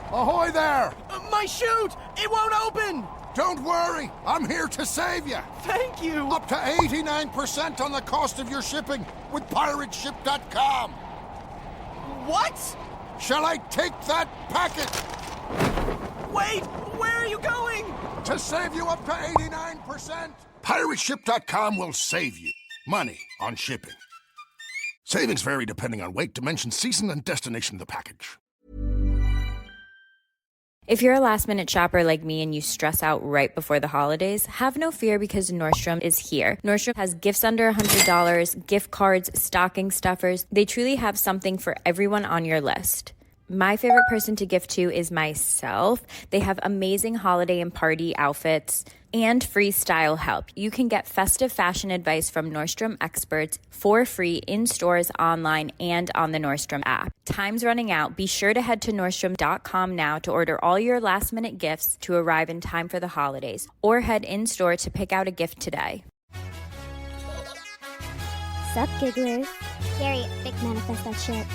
Ahoy there! My chute! It won't open! Don't worry, I'm here to save you. Thank you! Up to 89% on the cost of your shipping with pirateship.com. What? Shall I take that packet? Wait, where are you going? To save you up to 89%. Pirateship.com will save you money on shipping. Savings vary depending on weight, dimension, season, and destination of the package. If you're a last-minute shopper like me and you stress out right before the holidays, have no fear because Nordstrom is here. Nordstrom has gifts under $100, gift cards, stocking stuffers. They truly have something for everyone on your list. My favorite person to gift to is myself. They have amazing holiday and party outfits and free style help. You can get festive fashion advice from Nordstrom experts for free in stores, online, and on the Nordstrom app. Time's running out. Be sure to head to Nordstrom.com now to order all your last-minute gifts to arrive in time for the holidays, or head in-store to pick out a gift today. Sup, Gigglers? Gary, big manifest that shit.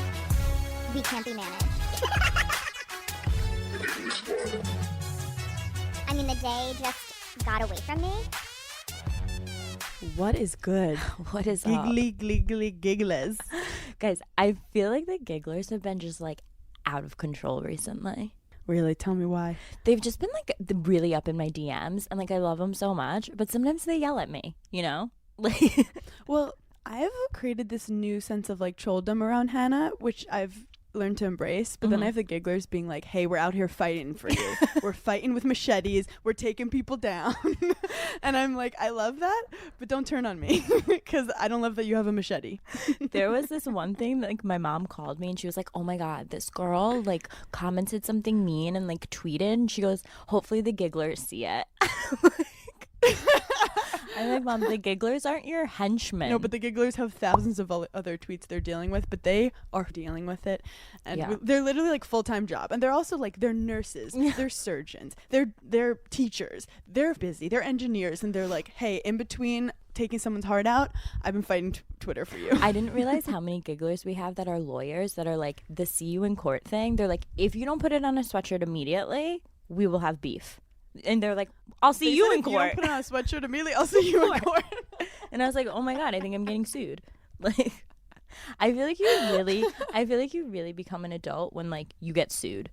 We can't be managed. I mean, the day just got away from me. What is good? What is Giggly, giggly, gigglers. Guys, I feel like the Gigglers have been just like out of control recently. Really? Tell me why. They've just been like really up in my DMs, and like I love them so much, but sometimes they yell at me, you know? Like, well, I've created this new sense of like trolldom around Hannah, which I've learned to embrace, but then I have the Gigglers being like, hey, we're out here fighting for you. We're fighting with machetes, we're taking people down. And I'm like, I love that, but don't turn on me because I don't love that you have a machete. There was this one thing that, like, my mom called me and she was like, oh my god, this girl like commented something mean and like tweeted, and she goes, hopefully the Gigglers see it. I'm like, Mom, the Gigglers aren't your henchmen. No, but the Gigglers have thousands of other tweets they're dealing with, but they are dealing with it. And they're literally like full-time job. And they're also like, they're nurses, they're surgeons, they're teachers, they're busy, they're engineers. And they're like, hey, in between taking someone's heart out, I've been fighting Twitter for you. I didn't realize how many Gigglers we have that are lawyers that are like the see you in court thing. They're like, if you don't put it on a sweatshirt immediately, we will have beef. And they're like, I'll see you in court. If you don't put on a sweatshirt immediately, I'll see you in court. And I was like, oh my god, I think I'm getting sued. Like, I feel like you really become an adult when like you get sued.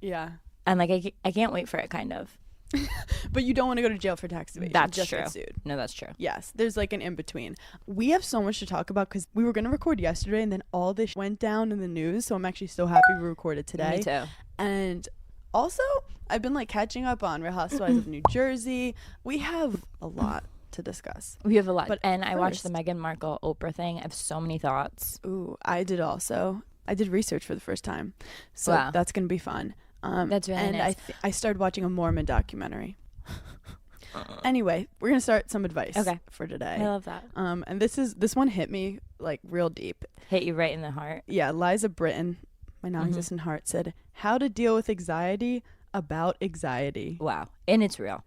Yeah. And like I can't wait for it, kind of. But you don't want to go to jail for tax evasion. That's just true. Get sued. No, that's true. Yes, there's like an in-between. We have so much to talk about because we were going to record yesterday and then all this went down in the news. So I'm actually so happy we recorded today. Me too. And also, I've been like catching up on Real Housewives of New Jersey. We have a lot to discuss. We have a lot. And I watched the Meghan Markle Oprah thing. I have so many thoughts. Ooh, I did also. I did research for the first time. So wow. That's going to be fun. That's really nice. And I started watching a Mormon documentary. Anyway, we're going to start some advice for today. I love that. And this one hit me like real deep. Hit you right in the heart. Yeah, Liza Britton, my non-existent heart, said, how to deal with anxiety about anxiety. Wow. And it's real.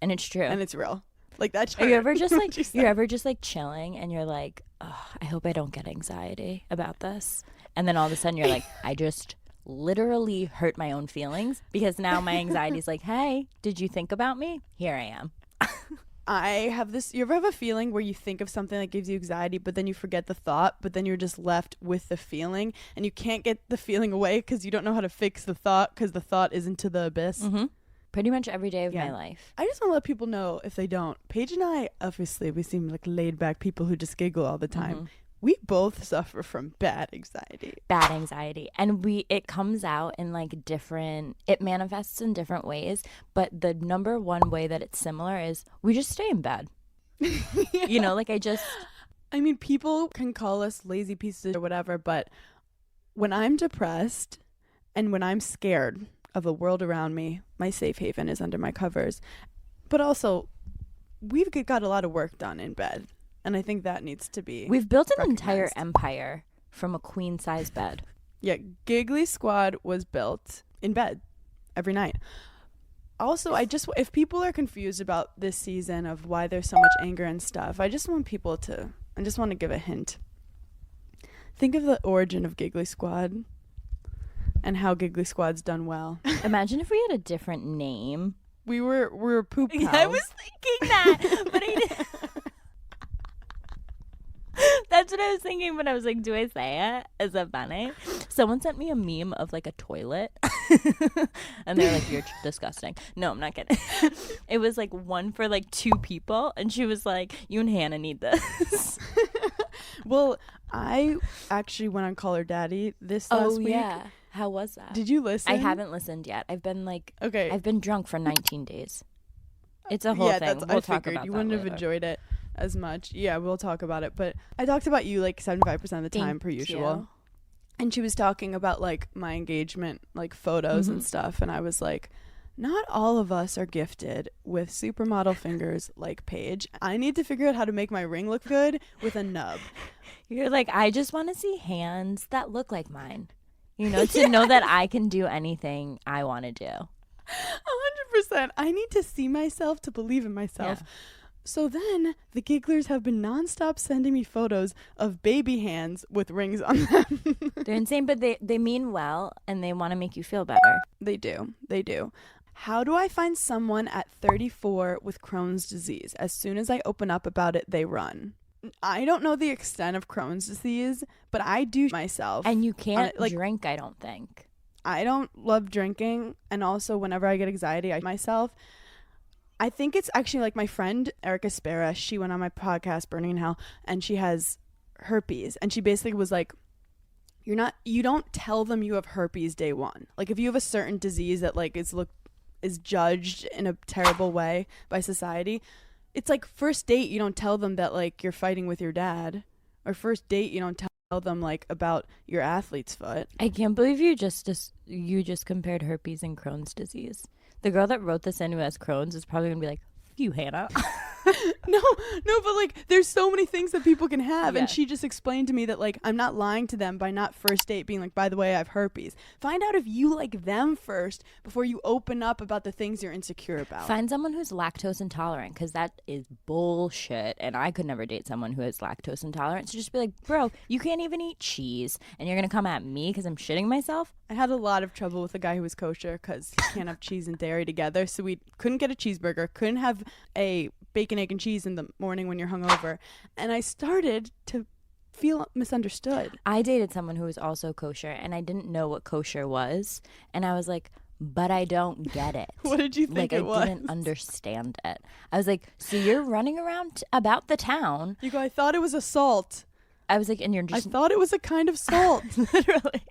And it's true. And it's real. Like that. Are you ever just like you're ever just like chilling and you're like, oh, I hope I don't get anxiety about this. And then all of a sudden you're like, I just literally hurt my own feelings because now my anxiety is like, hey, did you think about me? Here I am. I have this. You ever have a feeling where you think of something that gives you anxiety, but then you forget the thought, but then you're just left with the feeling and you can't get the feeling away because you don't know how to fix the thought because the thought is into the abyss. Mm-hmm. Pretty much every day of my life. I just want to let people know if they don't. Paige and I, obviously, we seem like laid back people who just giggle all the time. Mm-hmm. We both suffer from bad anxiety. Bad anxiety. And it comes out in like it manifests in different ways. But the number one way that it's similar is we just stay in bed. Yeah. You know, like I mean, people can call us lazy pieces or whatever, but when I'm depressed and when I'm scared of the world around me, my safe haven is under my covers. But also, we've got a lot of work done in bed. And I think that needs to be We've built an entire empire from a queen-size bed. Yeah, Giggly Squad was built in bed every night. Also, if people are confused about this season of why there's so much anger and stuff, I just want to give a hint. Think of the origin of Giggly Squad. and how Giggly Squad's done well. Imagine if we had a different name. We're poop pals. I was thinking that, but I didn't. That's what I was thinking, but I was like, do I say it? Is it funny? Someone sent me a meme of like a toilet and they're like, you're disgusting. No, I'm not kidding. It was like one for like 2 people and she was like, you and Hannah need this. Well, I actually went on Call Her Daddy this last week. Yeah. How was that? Did you listen? I haven't listened yet. I've been like, Okay. I've been drunk for 19 days. It's a whole thing. We'll I talk figured about you that wouldn't later. have enjoyed it as much. Yeah, we'll talk about it. But I talked about you like 75% of the time Thank per usual. you. And she was talking about like my engagement, like photos and stuff. And I was like, not all of us are gifted with supermodel fingers like Paige. I need to figure out how to make my ring look good with a nub. You're like, I just want to see hands that look like mine. You know, to know that I can do anything I want to do. 100%. I need to see myself to believe in myself. Yeah. So then the Gigglers have been nonstop sending me photos of baby hands with rings on them. They're insane, but they mean well and they want to make you feel better. They do. They do. How do I find someone at 34 with Crohn's disease? As soon as I open up about it, they run. I don't know the extent of Crohn's disease, but I do myself. And you can't like, drink, I don't think. I don't love drinking. And also whenever I get anxiety, I think it's actually like my friend Erica Spera. She went on my podcast, Burning in Hell, and she has herpes. And she basically was like, you don't tell them you have herpes day one. Like if you have a certain disease that like is judged in a terrible way by society, it's like first date, you don't tell them that like you're fighting with your dad, or first date, you don't tell them like about your athlete's foot. I can't believe you just compared herpes and Crohn's disease. The girl that wrote this in who has Crohn's is probably gonna be like, "F you, Hannah." No, but like there's so many things that people can have. Yeah. And she just explained to me that like I'm not lying to them by not first date being like, by the way, I have herpes. Find out if you like them first before you open up about the things you're insecure about. Find someone who's lactose intolerant, because that is bullshit. And I could never date someone who is lactose intolerant. So just be like, bro, you can't even eat cheese and you're going to come at me because I'm shitting myself? I had a lot of trouble with a guy who was kosher because he can't have cheese and dairy together. So we couldn't get a cheeseburger, couldn't have a bacon, egg, and cheese in the morning when you're hungover. And I started to feel misunderstood. I dated someone who was also kosher and I didn't know what kosher was. And I was like, but I don't get it. What did you think it was? I didn't understand it. I was like, so you're running around about the town. You go, I thought it was a salt. I was like, and you're just... I thought it was a kind of salt. Literally.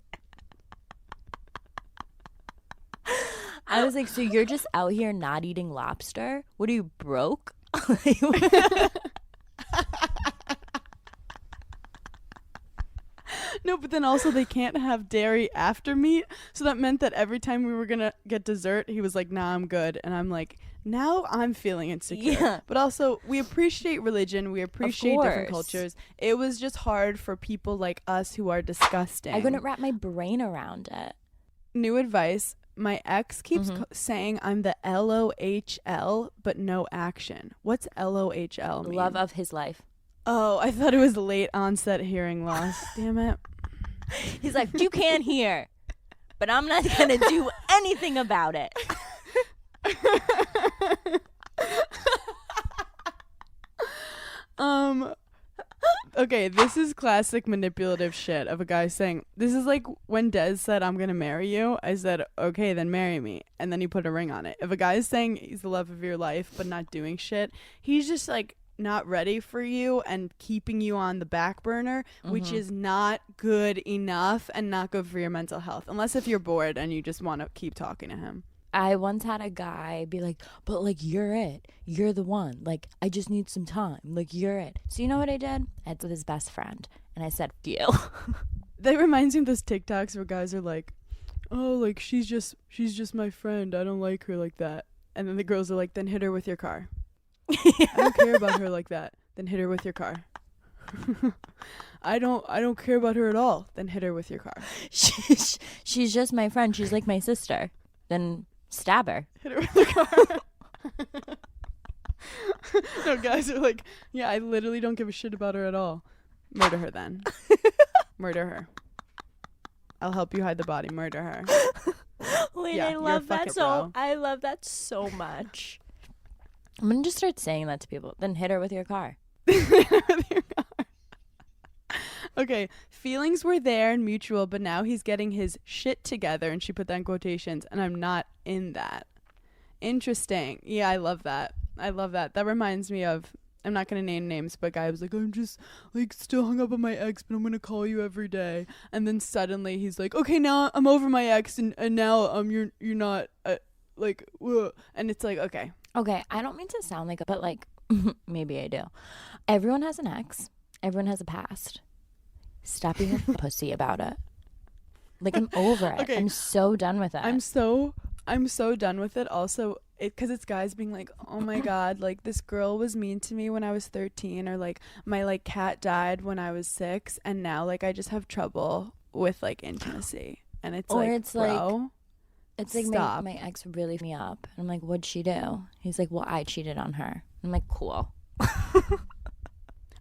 I was like, so you're just out here not eating lobster? What, are you broke? No, but then also they can't have dairy after meat. So that meant that every time we were going to get dessert, he was like, nah, I'm good. And I'm like, now I'm feeling insecure. Yeah. But also, we appreciate religion. We appreciate different course. cultures. It was just hard for people like us who are disgusting. I couldn't wrap my brain around it. New advice. My ex keeps saying I'm the LOHL, but no action. What's LOHL mean? Love of his life. Oh, I thought it was late onset hearing loss. Damn it. He's like, you can't hear, but I'm not going to do anything about it. Okay, this is classic manipulative shit of a guy saying, this is like when Des said, I'm gonna marry you. I said, okay, then marry me. And then he put a ring on it. If a guy is saying he's the love of your life but not doing shit, he's just like not ready for you and keeping you on the back burner, which is not good enough and not good for your mental health. Unless if you're bored and you just want to keep talking to him. I once had a guy be like, but like, you're it. You're the one. Like, I just need some time. Like, you're it. So you know what I did? I had with his best friend. And I said, you. That reminds me of those TikToks where guys are like, oh, like, she's just my friend. I don't like her like that. And then the girls are like, then hit her with your car. I don't care about her like that. Then hit her with your car. I don't care about her at all. Then hit her with your car. She's just my friend. She's like my sister. Then stab her. Hit her with the car. No, guys are like, yeah, I literally don't give a shit about her at all. Murder her then. Murder her. I'll help you hide the body. Murder her. Wait, Yeah, I you're love a that fucker, so. bro. I love that so much. I'm gonna just start saying that to people. Then hit her with your car. Okay, feelings were there and mutual, but now he's getting his shit together, and she put that in quotations, and I'm not in that. Interesting. Yeah, I love that. That reminds me of, I'm not going to name names, but guy was like, I'm just like still hung up on my ex, but I'm going to call you every day. And then suddenly he's like, okay, now I'm over my ex, and now you're not like, ugh. And it's like, okay. Okay, I don't mean to sound like, but like, maybe I do. Everyone has an ex. Everyone has a past. Stop being a pussy about it. Like, I'm over it. Okay. I'm so done with it. I'm so done with it. Also, because it's guys being like, oh my god, like this girl was mean to me when I was 13, or like my like cat died when I was 6, and now like I just have trouble with like intimacy. And it's Or like, it's like, bro, it's like stop. my ex really me up. And I'm like, what'd she do? He's like, well, I cheated on her. I'm like, cool.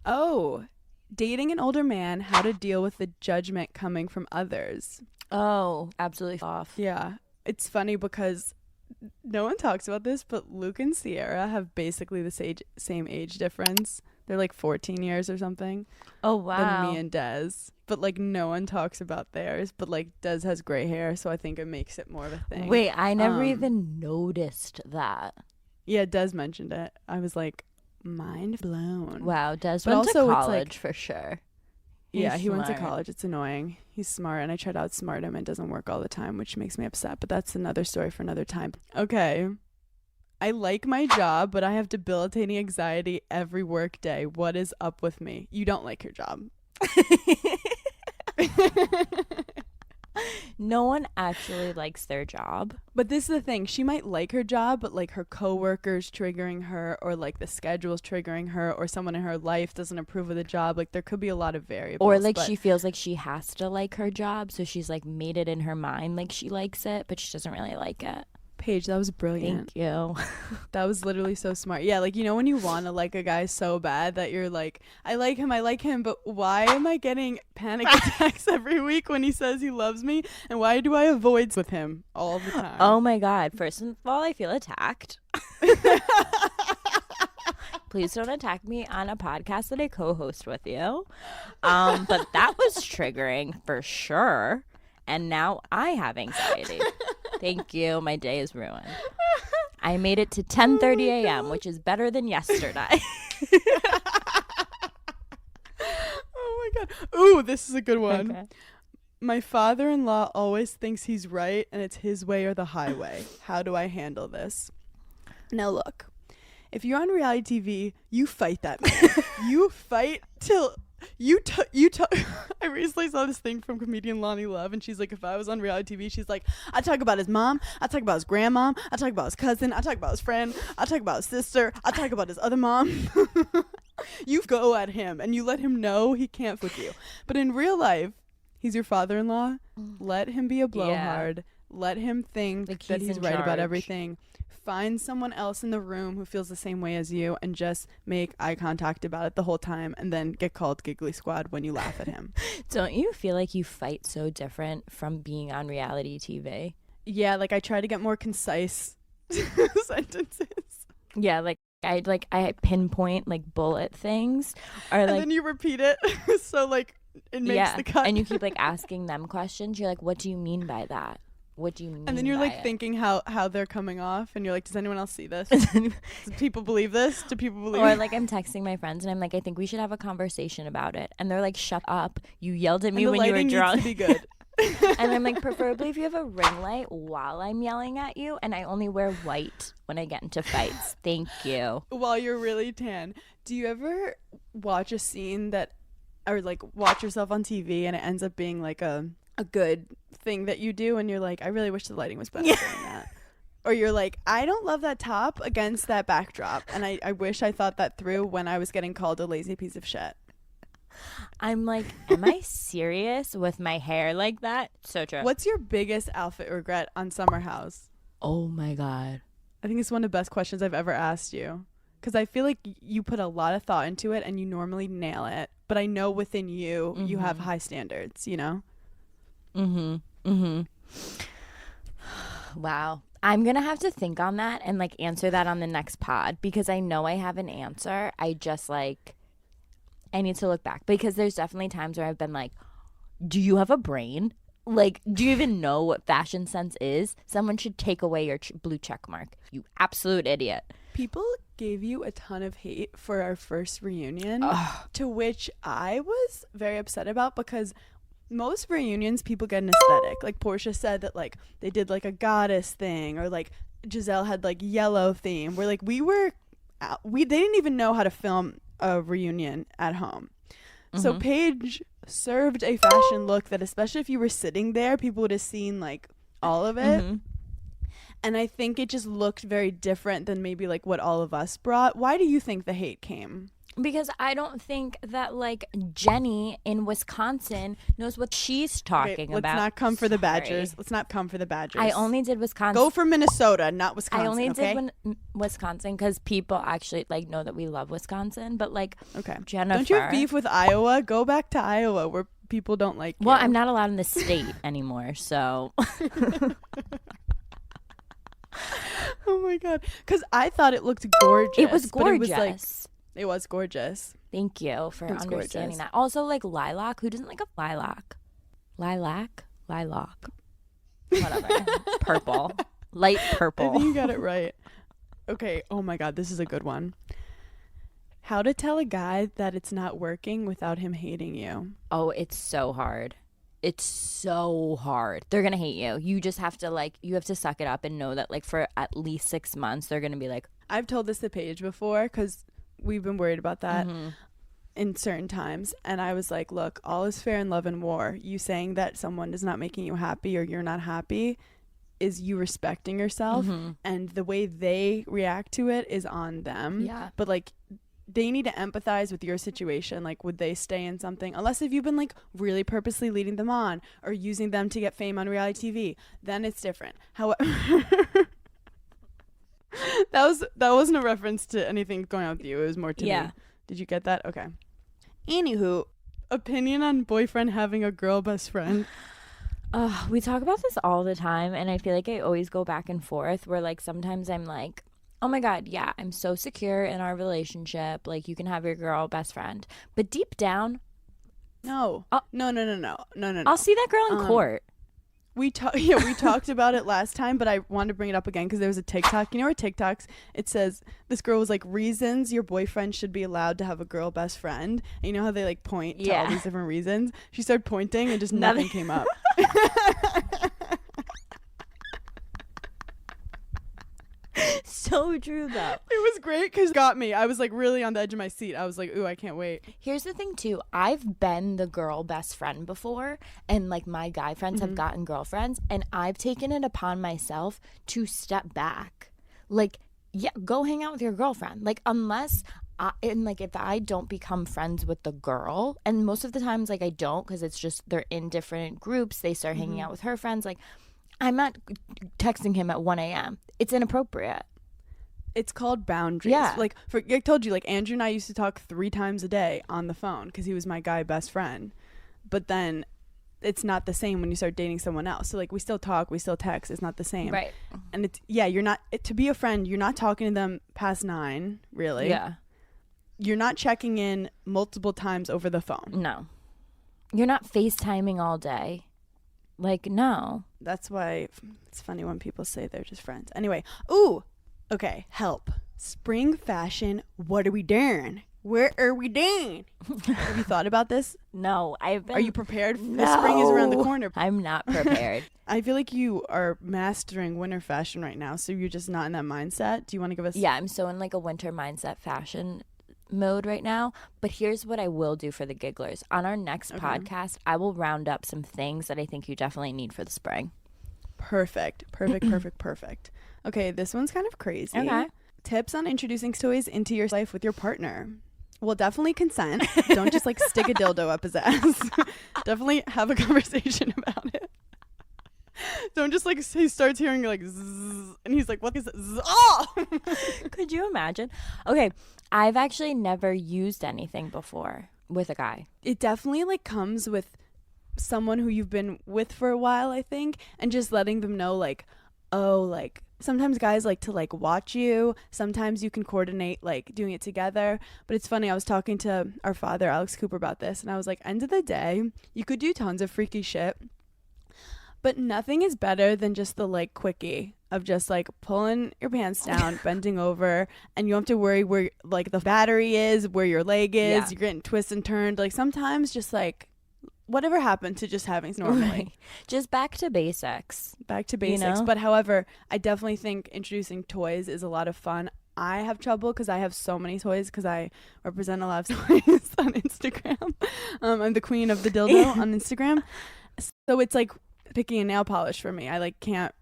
Oh, dating an older man, how to deal with the judgment coming from others. Oh, absolutely off. Yeah, it's funny because no one talks about this, but Luke and Sierra have basically the same age difference. They're like 14 years or something. Oh, wow. Than me and Des. But like no one talks about theirs. But like Des has gray hair, so I think it makes it more of a thing. Wait, I never even noticed that. Yeah, Des mentioned it. I was like, mind blown. Wow, Des But went also to it's college like, for sure. Yeah, He's he went to smart. college. It's annoying. He's smart, and I try to outsmart him. It doesn't work all the time, which makes me upset. But that's another story for another time. Okay. I like my job, but I have debilitating anxiety every work day. What is up with me? You don't like your job. No one actually likes their job. But this is the thing. She might like her job, but like her coworkers triggering her, or like the schedule's triggering her, or someone in her life doesn't approve of the job. Like there could be a lot of variables. Or like but she feels like she has to like her job, so she's like made it in her mind like she likes it, but she doesn't really like it. Paige, that was brilliant. Thank you. That was literally so smart. Yeah, like, you know, when you want to like a guy so bad that you're like, I like him, but why am I getting panic attacks every week when he says he loves me? And why do I avoid with him all the time? Oh my God. First of all, I feel attacked. Please don't attack me on a podcast that I co-host with you. But that was triggering for sure. And now I have anxiety. Thank you. My day is ruined. I made it to 10:30 a.m., which is better than yesterday. Oh my God. Ooh, this is a good one. Okay. My father-in-law always thinks he's right and it's his way or the highway. How do I handle this? Now look, if you're on reality TV, you fight that man. You fight till I recently saw this thing from comedian Lonnie Love, and she's like, if I was on reality TV, she's like, I talk about his mom, I talk about his grandmom, I talk about his cousin, I talk about his friend, I talk about his sister, I talk about his other mom. You go at him and you let him know he can't with you. But in real life, he's your father-in-law. Let him be a blowhard. Let him think Like that he's he's in right about charge. everything. Find someone else in the room who feels the same way as you, and just make eye contact about it the whole time, and then get called Giggly Squad when you laugh at him. Don't you feel like you fight so different from being on reality TV? Yeah, like I try to get more concise sentences. Yeah, like I pinpoint like bullet things, or And like then you repeat it. So like it makes the cut. and you keep like asking them questions. You're like, what do you mean by that? What do you mean? And then you're by like it? thinking how they're coming off, and you're like, does anyone else see this? Do people believe this? Do people believe Or like I'm texting my friends and I'm like, I think we should have a conversation about it. And they're like, shut up. You yelled at me and the when you were lighting drunk. needs to be good. And I'm like, preferably if you have a ring light while I'm yelling at you, and I only wear white when I get into fights. Thank you. While you're really tan. Do you ever watch a scene that, or like watch yourself on TV and it ends up being like a good thing that you do, and you're like, I really wish the lighting was better than that? Or you're like, I don't love that top against that backdrop, and I wish I thought that through when I was getting called a lazy piece of shit. I'm like, am I serious with my hair like that? So true. What's your biggest outfit regret on Summer House? Oh my God. I think it's one of the best questions I've ever asked you, because I feel like you put a lot of thought into it and you normally nail it, but I know within you, you have high standards, you know? Wow. I'm going to have to think on that and like answer that on the next pod because I know I have an answer. I just like, I need to look back because there's definitely times where I've been like, do you have a brain? Like, do you even know what fashion sense is? Someone should take away your blue check mark. You absolute idiot. People gave you a ton of hate for our first reunion, to which I was very upset about because most reunions people get an aesthetic. Like Portia said that like they did like a goddess thing, or like Giselle had like yellow theme. Where like they didn't even know how to film a reunion at home. So Paige served a fashion look that, especially if you were sitting there, people would have seen like all of it. And I think it just looked very different than maybe like what all of us brought. Why do you think the hate came? Because I don't think that like Jenny in Wisconsin knows what she's talking about. Let's not come for the Badgers. Let's not come for the Badgers. I only did Wisconsin. Go for Minnesota, not Wisconsin. I only okay? did Wisconsin because people actually like know that we love Wisconsin. But like, okay, Jennifer, don't you have beef with Iowa? Go back to Iowa where people don't like you. Well, I'm not allowed in the state anymore, so. Oh my god, because I thought it looked gorgeous. It was gorgeous. But it was gorgeous. Thank you for understanding gorgeous. that. Also, like lilac. Who doesn't like a lilac? Lilac. Whatever. Purple. Light purple. I think you got it right. Okay. Oh my god, this is a good one. How to tell a guy that it's not working without him hating you. Oh, it's so hard. It's so hard. They're going to hate you. You just have to like, you have to suck it up and know that like for at least 6 months, they're going to be like. I've told this to Paige before because we've been worried about that in certain times. And I was like, look, all is fair in love and war. You saying that someone is not making you happy or you're not happy is you respecting yourself. And the way they react to it is on them. Yeah. But like, they need to empathize with your situation. Like, would they stay in something? Unless if you've been like really purposely leading them on or using them to get fame on reality TV, then it's different. However, that wasn't a reference to anything going on with you. It was more to me. Did you get that? Okay. Anywho, opinion on boyfriend having a girl best friend. We talk about this all the time, and I feel like I always go back and forth where like sometimes I'm like, oh my god, yeah, I'm so secure in our relationship, like you can have your girl best friend, but deep down, no. No. I'll see that girl in court. We talked about it last time, but I wanted to bring it up again because there was a TikTok. You know where TikToks, it says this girl was like, reasons your boyfriend should be allowed to have a girl best friend. And you know how they like point to all these different reasons? She started pointing and just nothing came up. So true though. It was great because it got me. I was like really on the edge of my seat. I was like, ooh, I can't wait. Here's the thing too. I've been the girl best friend before, and like my guy friends have gotten girlfriends, and I've taken it upon myself to step back. Like, yeah, go hang out with your girlfriend. Like, unless if I don't become friends with the girl, and most of the times like I don't, because it's just they're in different groups, they start hanging out with her friends, like I'm not texting him at 1 a.m. It's inappropriate. It's called boundaries. Yeah. Like, I told you, like, Andrew and I used to talk 3 times a day on the phone because he was my guy best friend. But then it's not the same when you start dating someone else. So, like, we still talk, we still text. It's not the same. Right. And it's, you're not, to be a friend, you're not talking to them past 9, really. Yeah. You're not checking in multiple times over the phone. No. You're not FaceTiming all day. Like, no. That's why it's funny when people say they're just friends. Anyway, okay, help. Spring fashion, what are we doing? Where are we doing? Have you thought about this? No, Are you prepared? The spring is around the corner. I'm not prepared. I feel like you are mastering winter fashion right now, so you're just not in that mindset. Do you want to give us... Yeah, I'm so in like a winter mindset fashion mode right now, but here's what I will do for the Gigglers. On our next podcast, I will round up some things that I think you definitely need for the spring. Perfect. Okay, this one's kind of crazy. Okay. Tips on introducing toys into your life with your partner. Well, definitely consent. Don't just like stick a dildo up his ass. Definitely have a conversation about it. Don't just like he starts hearing like zzz, and he's like, what is it? Oh! Could you imagine? Okay, I've actually never used anything before with a guy. It definitely like comes with someone who you've been with for a while, I think, and just letting them know, like, oh, like, sometimes guys like to like watch you. Sometimes you can coordinate like doing it together. But it's funny, I was talking to our father, Alex Cooper, about this, and I was like, end of the day, you could do tons of freaky shit, but nothing is better than just the like quickie of just like pulling your pants down, bending over, and you don't have to worry where like the battery is, where your leg is. Yeah. You're getting twisted and turned. Like sometimes just like whatever happened to just having normally. Right. Just back to basics. Back to basics. You know? But however, I definitely think introducing toys is a lot of fun. I have trouble because I have so many toys because I represent a lot of toys on Instagram. I'm the queen of the dildo on Instagram. So it's like picking a nail polish for me. I like can't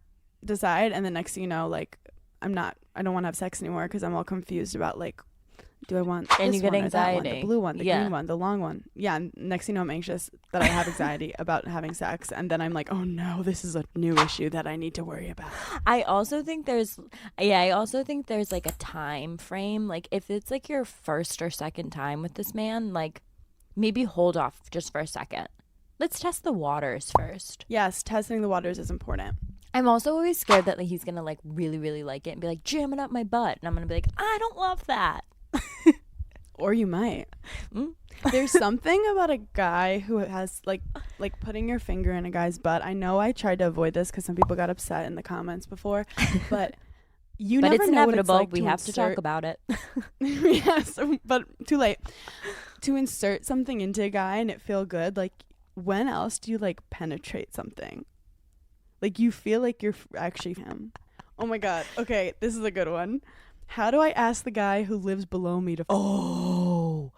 decide, and the next thing you know, like I don't want to have sex anymore because I'm all confused about like, do I want And this you get one or that one, anxiety. the blue one, the Yeah. green one, the long one? Yeah. And next thing you know, I'm anxious that I have anxiety about having sex, and then I'm like, oh no, this is a new issue that I need to worry about. I also think there's like a time frame. Like if it's like your first or second time with this man, like maybe hold off just for a second. Let's test the waters first. Yes, testing the waters is important. I'm also always scared that like he's gonna like really, really like it and be like jamming up my butt, and I'm gonna be like, I don't love that. Or you might. There's something about a guy who has like putting your finger in a guy's butt. I know I tried to avoid this because some people got upset in the comments before, but you But never it's know what inevitable. like we have to talk insert- about it. Yes, but too late. To insert something into a guy and it feel good, like when else do you like penetrate something? Like you feel like you're actually him. Oh my god. Okay, this is a good one. How do I ask the guy who lives below me to Oh,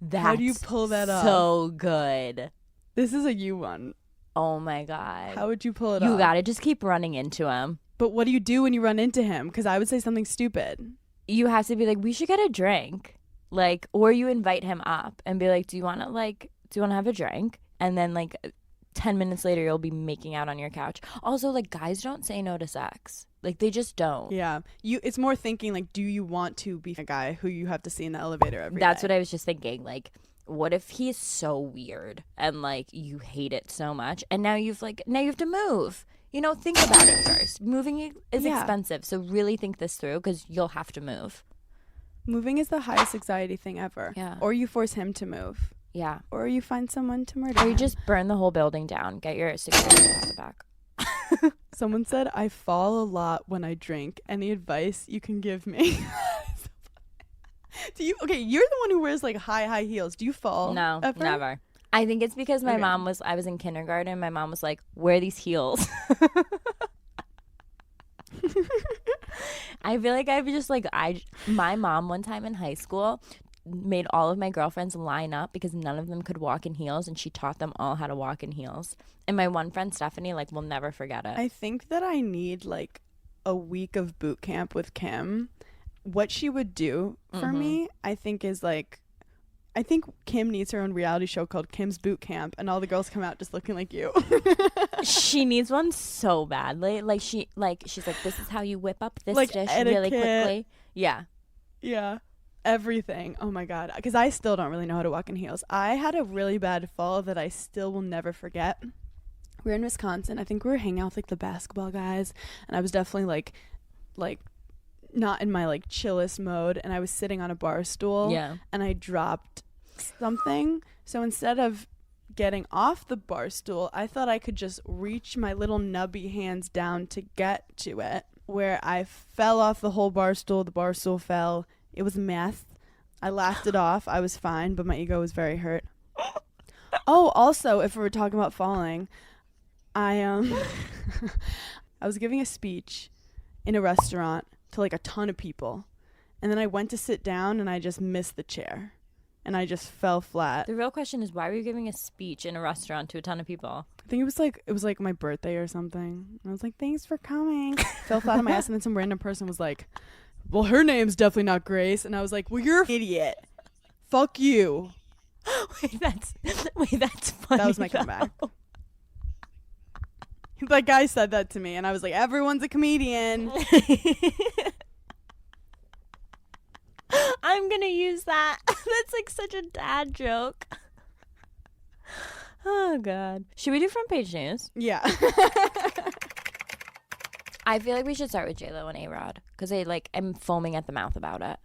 that's How do you pull that off? So good. This is a you one. Oh my god. How would you pull it You off? gotta just keep running into him. But what do you do when you run into him? Because I would say something stupid. You have to be like, we should get a drink. Like, or you invite him up and be like, do you want to have a drink? And then like 10 minutes later, you'll be making out on your couch. Also, like guys don't say no to sex. Like they just don't. Yeah. It's more thinking like, do you want to be a guy who you have to see in the elevator every That's day? what I was just thinking. Like, what if he's so weird and like you hate it so much, and now you have to move. You know, think about it first. Moving is Yeah. expensive, so really think this through because you'll have to move. Moving is the highest anxiety thing ever. Yeah. Or you force him to move. Yeah. Or you find someone to murder Or you him. just burn the whole building down. Get your security deposit back. Someone said, I fall a lot when I drink. Any advice you can give me? Okay, you're the one who wears like high heels. Do you fall? No, ever? never. I think it's because my Okay. mom I was in kindergarten. My mom was like, wear these heels. I feel like I've just like, my mom one time in high school made all of my girlfriends line up because none of them could walk in heels, and she taught them all how to walk in heels. And my one friend Stephanie like will never forget it. I think that I need like a week of boot camp with Kim. What she would do for me, I think, is like, I think Kim needs her own reality show called Kim's Boot Camp, and all the girls come out just looking like you. She needs one so badly. She's like, this is how you whip up this Like dish really etiquette. quickly. Yeah. Yeah. Everything. Oh my god. Because I still don't really know how to walk in heels. I had a really bad fall that I still will never forget. We were in Wisconsin. I think we were hanging out with like the basketball guys, and I was definitely like not in my like chillest mode, and I was sitting on a bar stool. Yeah. And I dropped something. So instead of getting off the bar stool, I thought I could just reach my little nubby hands down to get to it, where I fell off the whole bar stool. The bar stool fell. It was meth. I laughed it off. I was fine, but my ego was very hurt. Oh, also, if we were talking about falling, I I was giving a speech in a restaurant to like a ton of people, and then I went to sit down and I just missed the chair, and I just fell flat. The real question is, why were you giving a speech in a restaurant to a ton of people? I think it was like my birthday or something. I was like, thanks for coming. Fell flat on my ass, and then some random person was like, well, her name's definitely not Grace. And I was like, well, you're an idiot. Fuck you. Wait, that's funny. That was my comeback. That guy said that to me, and I was like, everyone's a comedian. I'm gonna use that. That's like such a dad joke. Oh, God. Should we do front page news? Yeah. I feel like we should start with JLo and A-Rod because I'm foaming at the mouth about it.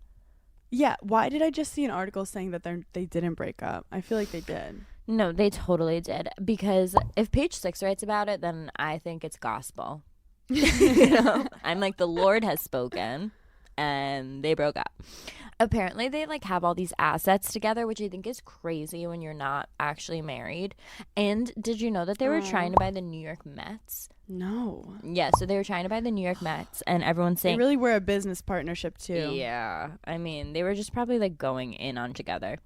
Yeah. Why did I just see an article saying that they didn't break up? I feel like they did. No, they totally did. Because if Page Six writes about it, then I think it's gospel. I'm like, the Lord has spoken, and they broke up. Apparently, they have all these assets together, which I think is crazy when you're not actually married. And did you know that they were trying to buy the New York Mets? No. Yeah, so they were trying to buy the New York Mets, and everyone's saying they really were a business partnership too. Yeah, I mean, they were just probably going in on together.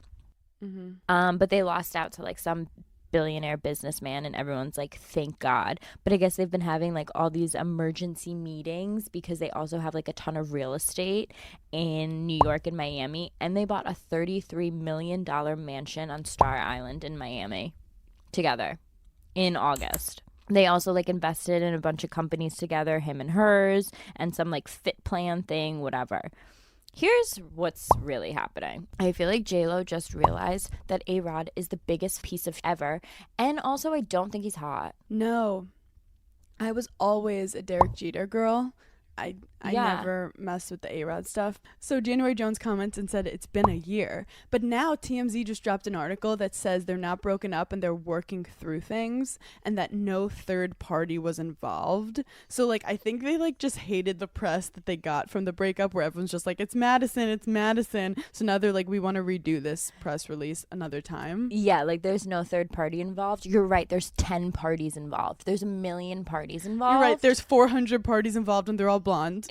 Mm-hmm. But they lost out to some billionaire businessman, and everyone's like, thank God. But I guess they've been having all these emergency meetings because they also have a ton of real estate in New York and Miami, and they bought a $33 million mansion on Star Island in Miami together in August. They also invested in a bunch of companies together, him and hers, and some fit plan thing, whatever. Here's what's really happening. I feel like JLo just realized that A-Rod is the biggest piece of ever. And also, I don't think he's hot. No. I was always a Derek Jeter girl. I never messed with the A-Rod stuff. So January Jones comments and said it's been a year. But now TMZ just dropped an article that says they're not broken up and they're working through things and that no third party was involved. So I think they just hated the press that they got from the breakup where everyone's just it's Madison, it's Madison. So now they're we want to redo this press release another time. Yeah, there's no third party involved. You're right, there's 10 parties involved. There's a million parties involved. You're right, there's 400 parties involved and they're all blonde.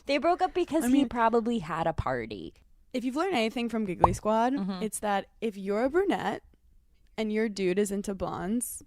They broke up because he probably had a party. If you've learned anything from Giggly Squad, it's that if you're a brunette and your dude is into blondes,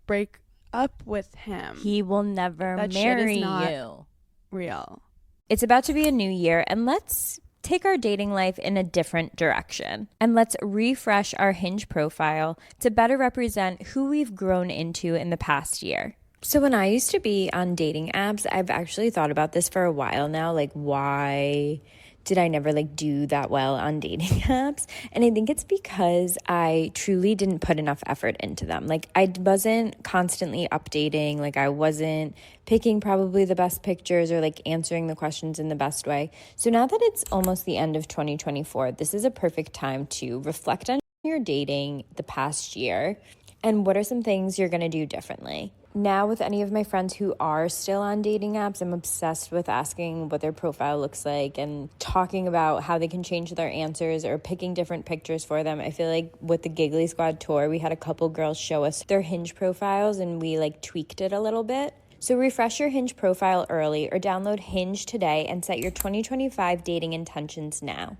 break up with him. He will never marry you. Real. It's about to be a new year, and let's take our dating life in a different direction. And let's refresh our Hinge profile to better represent who we've grown into in the past year. So when I used to be on dating apps, I've actually thought about this for a while now, why did I never do that well on dating apps? And I think it's because I truly didn't put enough effort into them. I wasn't constantly updating, I wasn't picking probably the best pictures or answering the questions in the best way. So now that it's almost the end of 2024, this is a perfect time to reflect on your dating the past year and what are some things you're gonna do differently. Now, with any of my friends who are still on dating apps, I'm obsessed with asking what their profile looks like and talking about how they can change their answers or picking different pictures for them. I feel like with the Giggly Squad tour, we had a couple girls show us their Hinge profiles and we tweaked it a little bit. So refresh your Hinge profile early or download Hinge today and set your 2025 dating intentions now.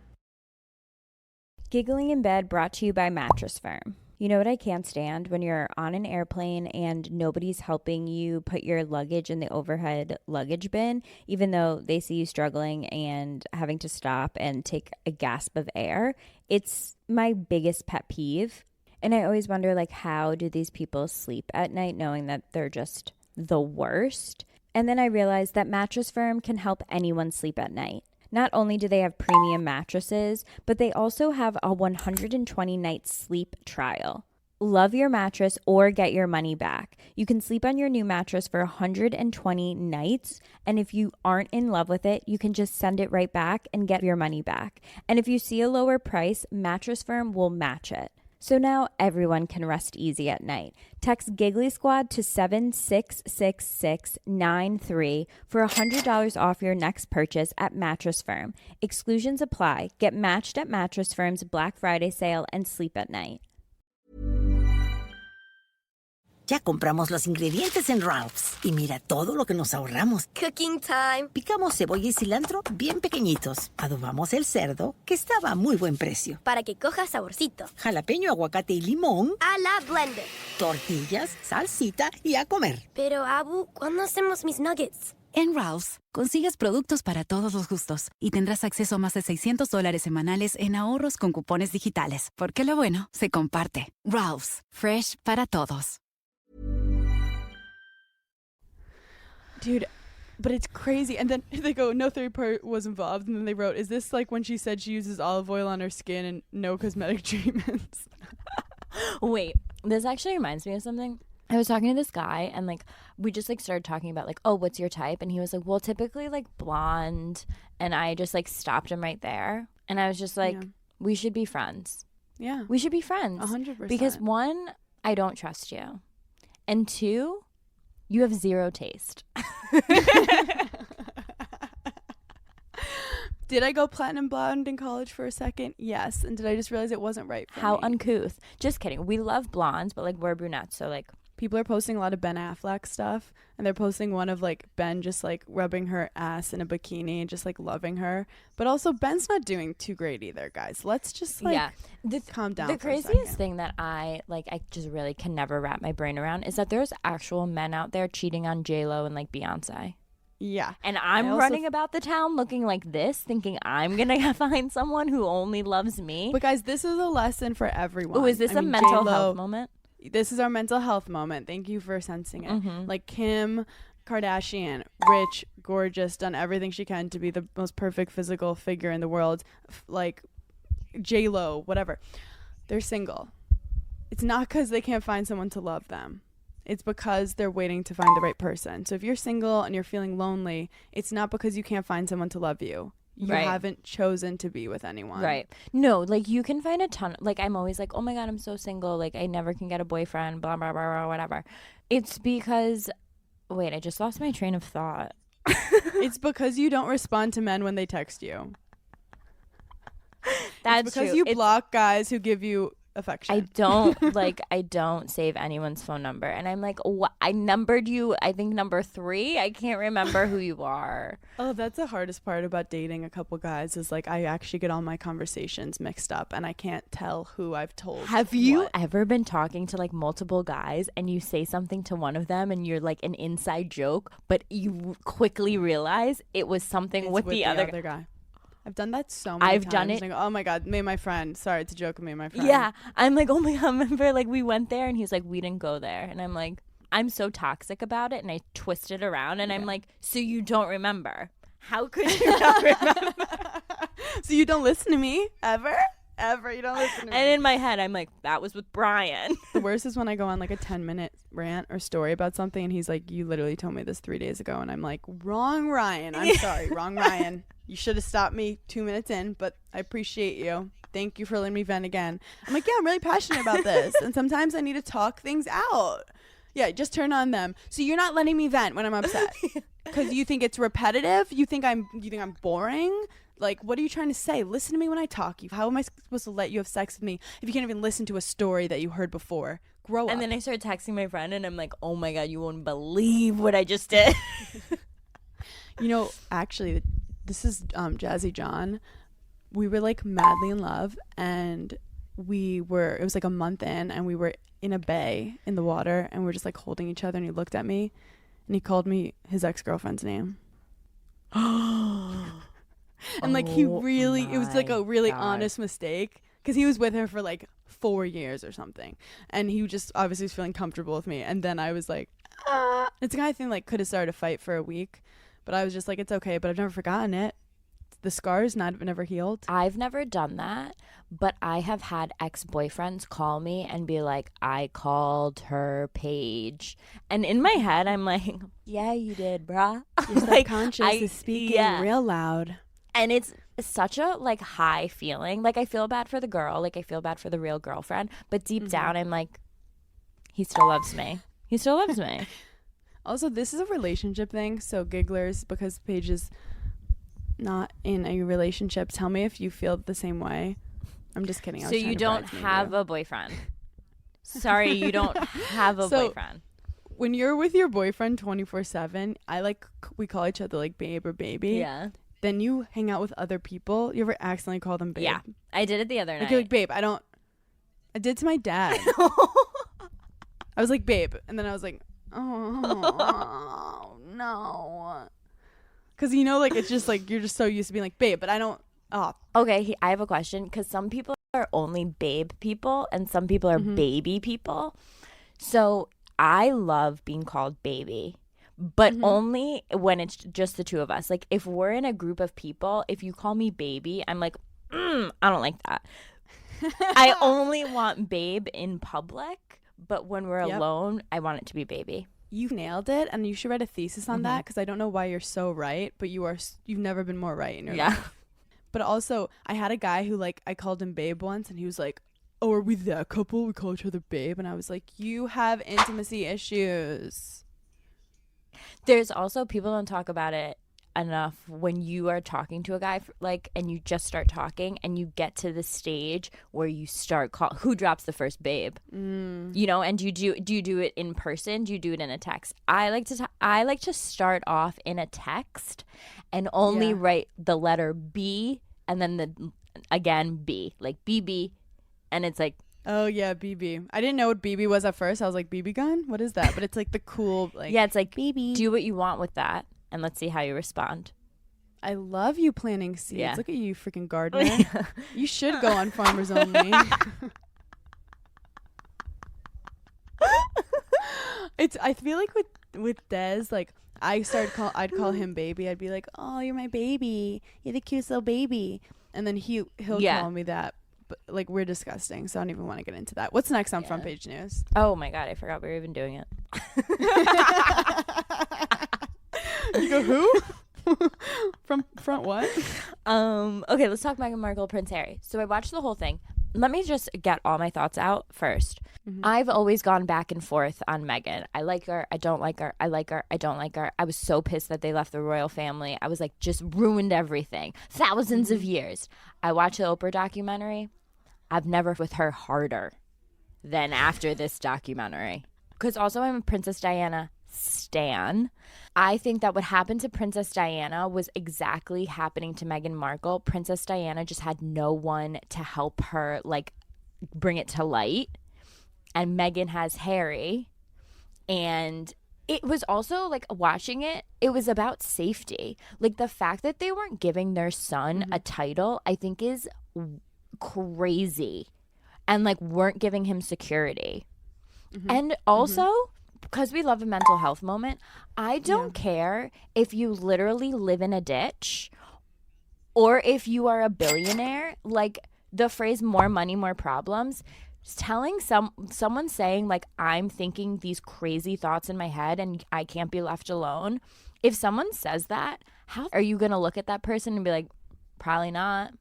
Giggling in Bed brought to you by Mattress Firm. You know what I can't stand? When you're on an airplane and nobody's helping you put your luggage in the overhead luggage bin, even though they see you struggling and having to stop and take a gasp of air. It's my biggest pet peeve. And I always wonder, how do these people sleep at night knowing that they're just the worst? And then I realized that Mattress Firm can help anyone sleep at night. Not only do they have premium mattresses, but they also have a 120-night sleep trial. Love your mattress or get your money back. You can sleep on your new mattress for 120 nights, and if you aren't in love with it, you can just send it right back and get your money back. And if you see a lower price, Mattress Firm will match it. So now everyone can rest easy at night. Text Giggly Squad to 76663 for $100 off your next purchase at Mattress Firm. Exclusions apply. Get matched at Mattress Firm's Black Friday sale and sleep at night. Ya compramos los ingredientes en Ralph's. Y mira todo lo que nos ahorramos. Cooking time. Picamos cebolla y cilantro bien pequeñitos. Adobamos el cerdo, que estaba a muy buen precio. Para que coja saborcito. Jalapeño, aguacate y limón. A la blender. Tortillas, salsita y a comer. Pero, Abu, ¿cuándo hacemos mis nuggets? En Ralph's, consigues productos para todos los gustos y tendrás acceso a más de $600 semanales en ahorros con cupones digitales. Porque lo bueno se comparte. Ralph's, fresh para todos. Dude, but it's crazy. And then they go, no third party was involved. And then they wrote, is this when she said she uses olive oil on her skin and no cosmetic treatments? Wait, this actually reminds me of something. I was talking to this guy and like we just like started talking about like, oh, what's your type? And he was like, well, typically like blonde. And I just like stopped him right there. And I was just like, we should be friends. Yeah. We should be friends. 100%. Because one, I don't trust you. And two, you have zero taste. Did I go platinum blonde in college for a second? Yes. And did I just realize it wasn't right for How me? uncouth. Just kidding. We love blondes, but like we're brunettes. So like People are posting a lot of Ben Affleck stuff, and they're posting one of like Ben just like rubbing her ass in a bikini and just like loving her. But also Ben's not doing too great either, guys. Let's just like calm down. The for a craziest second. thing that I just really can never wrap my brain around is that there's actual men out there cheating on JLo and like Beyonce. Yeah. And I'm also running about the town looking like this, thinking I'm going to find someone who only loves me. But guys, this is a lesson for everyone. Oh, is this I a mean, mental JLo, health moment? This is our mental health moment. Thank you for sensing it. Mm-hmm. Like Kim Kardashian, rich, gorgeous, done everything she can to be the most perfect physical figure in the world. Like JLo, whatever. They're single. It's not because they can't find someone to love them. It's because they're waiting to find the right person. So if you're single and you're feeling lonely, it's not because you can't find someone to love you. You haven't chosen to be with anyone. Right. No, like you can find a ton. Like I'm always like, oh my God, I'm so single. Like I never can get a boyfriend, blah, blah, blah, blah, whatever. It's because, wait, I just lost my train of thought. It's because you don't respond to men when they text you. That's it's because true. you block guys who give you affection. I don't save anyone's phone number. And I'm like, what? I numbered you, I think number 3. I can't remember who you are. Oh, that's the hardest part about dating a couple guys is like I actually get all my conversations mixed up and I can't tell who I've told. Have you ever been talking to like multiple guys and you say something to one of them and you're like an inside joke, but you quickly realize it was something with the other guy? I've done that so many times. I've done it. I go, oh my God, me and my friend. Sorry, it's a joke of me and my friend. Yeah. I'm like, oh my God, remember like we went there and he's like, we didn't go there. And I'm like, I'm so toxic about it. And I twist it around and I'm like, so you don't remember. How could you not remember? So you don't listen to me ever? Ever. You don't listen to me. And in my head, I'm like, that was with Brian. The worst is when I go on like a 10-minute rant or story about something and he's like, you literally told me this 3 days ago. And I'm like, wrong Ryan. I'm sorry. Wrong Ryan. You should have stopped me 2 minutes in, but I appreciate you. Thank you for letting me vent again. I'm like, yeah, I'm really passionate about this. And sometimes I need to talk things out. Yeah, just turn on them. So you're not letting me vent when I'm upset because you think it's repetitive? You think I'm boring? Like, what are you trying to say? Listen to me when I talk. How am I supposed to let you have sex with me if you can't even listen to a story that you heard before? Grow up. And then I started texting my friend and I'm like, oh my God, you won't believe what I just did. You know, actually, this is Jazzy John. We were like madly in love and it was like a month in and we were in a bay in the water and we were just like holding each other and he looked at me and he called me his ex-girlfriend's name. And like it was like a really honest mistake because he was with her for like 4 years or something and he just obviously was feeling comfortable with me and then I was like it's the kind of thing like could have started a fight for a week but I was just like it's okay but I've never forgotten it. The scars never healed. I've never done that, but I have had ex-boyfriends call me and be like, I called her Paige. And in my head, I'm like, yeah, you did, brah. Your subconscious is speaking real loud. And it's such a like high feeling. Like I feel bad for the girl. Like I feel bad for the real girlfriend. But deep down, I'm like, he still loves me. He still loves me. Also, this is a relationship thing. So Gigglers, because Paige is not in a relationship, tell me if you feel the same way. I'm just kidding. So you don't have a boyfriend. Sorry, you don't have a boyfriend. When you're with your boyfriend 24/7, we call each other like babe or baby. Yeah. Then you hang out with other people. You ever accidentally call them babe? Yeah. I did it the other night. Like, you're like, babe, I did to my dad. I was like, babe. And then I was like, oh, no. Because, you know, like, it's just like, you're just so used to being like, babe, but I don't. Oh. Okay, I have a question. Because some people are only babe people and some people are baby people. So I love being called baby, but only when it's just the two of us. Like, if we're in a group of people, if you call me baby, I'm like, I don't like that. I only want babe in public, but when we're Yep. alone, I want it to be baby. You nailed it, and you should write a thesis on that, because I don't know why you're so right, but you've never been more right in your life. But also, I had a guy who, like, I called him babe once, and he was like, oh, are we that couple? We call each other babe? And I was like, you have intimacy issues. There's also, people don't talk about it enough, when you are talking to a guy, like, and you just start talking, and you get to the stage where you start who drops the first babe, you know, and do you do it in person? Do you do it in a text? I like to start off in a text and only write the letter B and then again B, like BB, and it's like, Oh yeah, BB. I didn't know what BB was at first. I was like, BB gun? What is that? But it's like the cool, like, yeah, it's like, BB. do what you want with that, and let's see how you respond. I love you planting seeds. Yeah. Look at you, freaking gardener. You should go on Farmers Only. I feel like with Des, like, I'd call him baby. I'd be like, oh, you're my baby. You're the cutest little baby. And then he'll call me that. But, like, we're disgusting, so I don't even want to get into that. What's next on Front Page News? Oh my God, I forgot we were even doing it. You go, who? From front what? Okay, let's talk Meghan Markle, Prince Harry. So I watched the whole thing. Let me just get all my thoughts out first. I've always gone back and forth on Meghan. I like her. I don't like her. I like her. I don't like her. I was so pissed that they left the royal family. I was like, just ruined everything. Thousands of years. I watched the Oprah documentary. I've never with her harder than after this documentary. Because also I'm a Princess Diana stan. I think that what happened to Princess Diana was exactly happening to Meghan Markle. Princess Diana just had no one to help her, like, bring it to light. And Meghan has Harry. And it was also, like, watching it, it was about safety. Like, the fact that they weren't giving their son a title, I think is crazy. And, like, weren't giving him security. And also, because we love a mental health moment, I don't care if you literally live in a ditch or if you are a billionaire. Like, the phrase more money, more problems, telling someone saying, like, I'm thinking these crazy thoughts in my head and I can't be left alone. If someone says that, how are you going to look at that person and be like, probably not?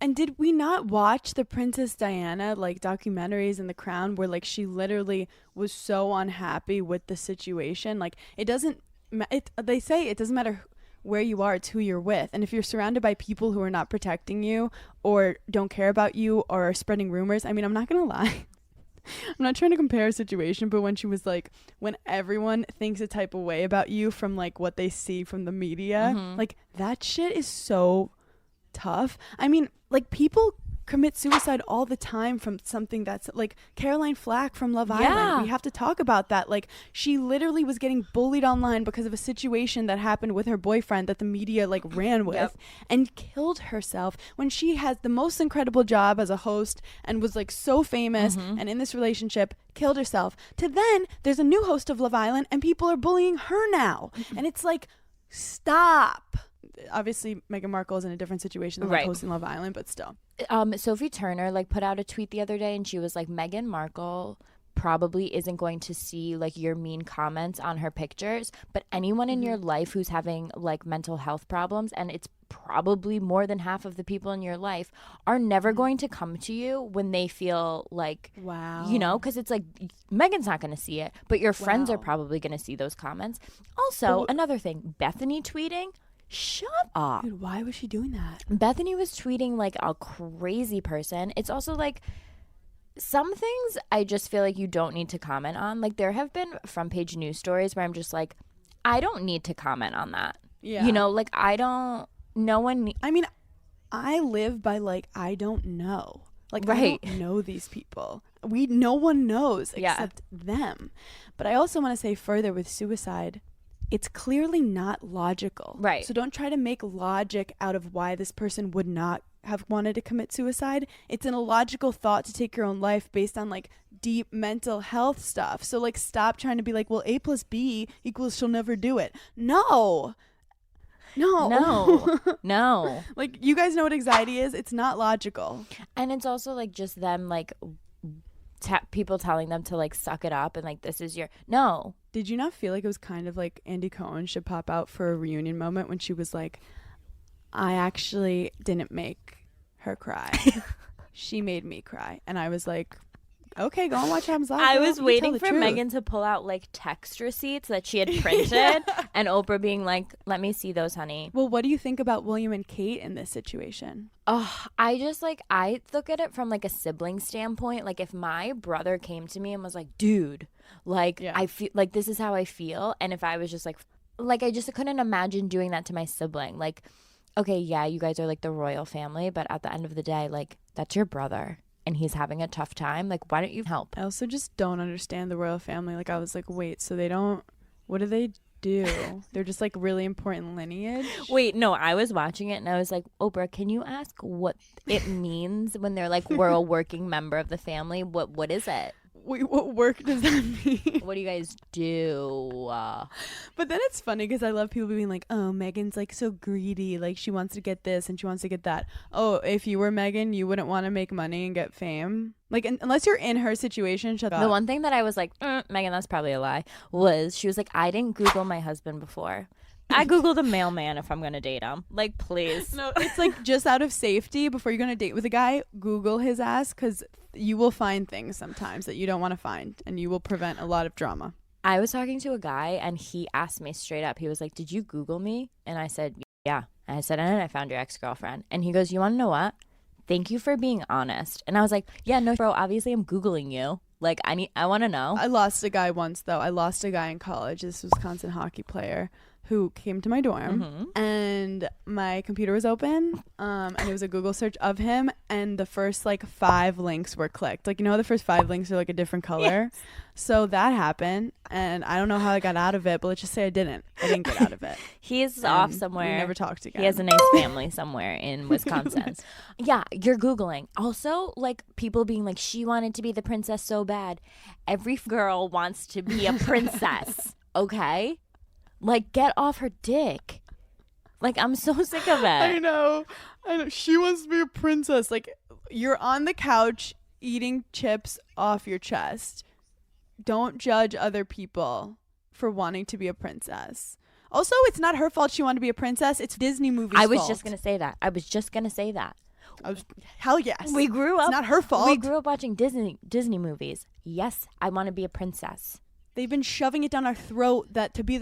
And did we not watch the Princess Diana, like, documentaries in The Crown where, like, she literally was so unhappy with the situation? Like, they say it doesn't matter where you are, it's who you're with. And if you're surrounded by people who are not protecting you or don't care about you or are spreading rumors, I mean, I'm not going to lie. I'm not trying to compare a situation, but when she was like, when everyone thinks a type of way about you from, like, what they see from the media, like, that shit is so tough. I mean, like, people commit suicide all the time from something that's, like, Caroline Flack from Love Island. We have to talk about that. Like, she literally was getting bullied online because of a situation that happened with her boyfriend that the media, like, ran with and killed herself when she has the most incredible job as a host and was, like, so famous and in this relationship, killed herself. To then there's a new host of Love Island and people are bullying her now. And it's like, stop. Obviously, Meghan Markle is in a different situation than, like, hosting Love Island, but still. Sophie Turner, like, put out a tweet the other day and she was like, Meghan Markle probably isn't going to see, like, your mean comments on her pictures, but anyone in your life who's having, like, mental health problems, and it's probably more than half of the people in your life, are never going to come to you when they feel like, you know, because it's like, Meghan's not going to see it, but your friends are probably going to see those comments. Also, another thing, Bethany tweeting, shut up. Dude, why was she doing that? Bethany was tweeting like a crazy person. It's also like, some things I just feel like you don't need to comment on. Like, there have been front page news stories where I'm just like, I don't need to comment on that. Yeah. You know, like, no one. I mean, I live by, like, I don't know. Like, I don't know these people. No one knows except them. But I also want to say further with suicide, it's clearly not logical. Right. So don't try to make logic out of why this person would not have wanted to commit suicide. It's an illogical thought to take your own life based on, like, deep mental health stuff. So, like, stop trying to be like, well, A plus B equals she'll never do it. No. No. Like, you guys know what anxiety is? It's not logical. And it's also like just them like people telling them to like suck it up and like this is your no. Did you not feel like it was kind of like Andy Cohen should pop out for a reunion moment when she was like, I actually didn't make her cry. She made me cry. And I was like, okay, go and watch What Happens Live. I girl. was You waiting tell the for truth. Megan to pull out like text receipts that she had printed and Oprah being like, let me see those, honey. Well, what do you think about William and Kate in this situation? Oh, I just like, I look at it from like a sibling standpoint. Like if my brother came to me and was like, dude, like I feel like this is how I feel. And if I was just like I just couldn't imagine doing that to my sibling. Like, okay, yeah, you guys are like the royal family, but at the end of the day, like that's your brother and he's having a tough time. Like, why don't you help? I also just don't understand the royal family. Like, I was like, wait, so they don't, what do they do? They're just like really important lineage? Wait, no, I was watching it and I was like, Oprah, can you ask what it means when they're like, we're a working member of the family? What is it? Wait, what work does that mean? What do you guys do? But then it's funny because I love people being like, oh, Megan's like so greedy. Like she wants to get this and she wants to get that. Oh, if you were Megan, you wouldn't want to make money and get fame. Like unless you're in her situation, shut up. The one thing that I was like, Megan, that's probably a lie, was she was like, I didn't Google my husband before. I Googled a mailman if I'm going to date him. Like, please. No, it's like just out of safety before you're going to date with a guy, Google his ass because you will find things sometimes that you don't want to find and you will prevent a lot of drama. I was talking to a guy and he asked me straight up. He was like, did you Google me? And I said, yeah. And I said, and I found your ex-girlfriend. And he goes, you want to know what? Thank you for being honest. And I was like, yeah, no, bro, obviously I'm Googling you. Like, I want to know. I lost a guy once, though. I lost a guy in college, this Wisconsin hockey player, who came to my dorm and my computer was open and it was a Google search of him and the first like 5 links were clicked. Like, you know, the first 5 links are like a different color. Yes. So that happened and I don't know how I got out of it, but let's just say I didn't get out of it. He's off somewhere. We never talked again. He has a nice family somewhere in Wisconsin. Yeah, you're Googling. Also, like people being like, she wanted to be the princess so bad. Every girl wants to be a princess. Okay? Like, get off her dick. Like, I'm so sick of it. I know. She wants to be a princess. Like, you're on the couch eating chips off your chest. Don't judge other people for wanting to be a princess. Also, it's not her fault she wanted to be a princess. It's Disney movies' fault. I was just going to say that. Hell yes. We grew up. It's not her fault. We grew up watching Disney movies. Yes, I want to be a princess. They've been shoving it down our throat that to be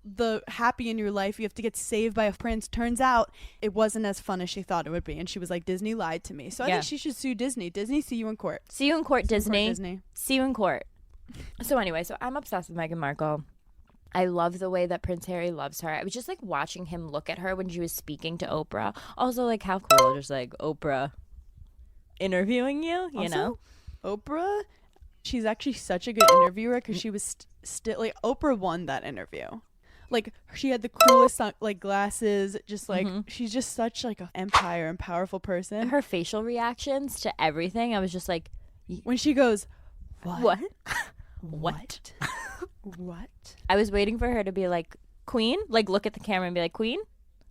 the happy in your life you have to get saved by a prince. Turns out it wasn't as fun as she thought it would be and she was like, Disney lied to me. So I think she should sue Disney. See you in court. See you in court, Disney. See you in court. So anyway, so I'm obsessed with Meghan Markle. I love the way that Prince Harry loves her. I was just like watching him look at her when she was speaking to Oprah. Also, like, how cool, just like Oprah interviewing you, you know? Oprah, she's actually such a good interviewer because she was still like, Oprah won that interview. Like, she had the coolest like glasses, just like she's just such like an empire and powerful person. Her facial reactions to everything, I was just like, when she goes, what? I was waiting for her to be like, Queen, like look at the camera and be like, Queen,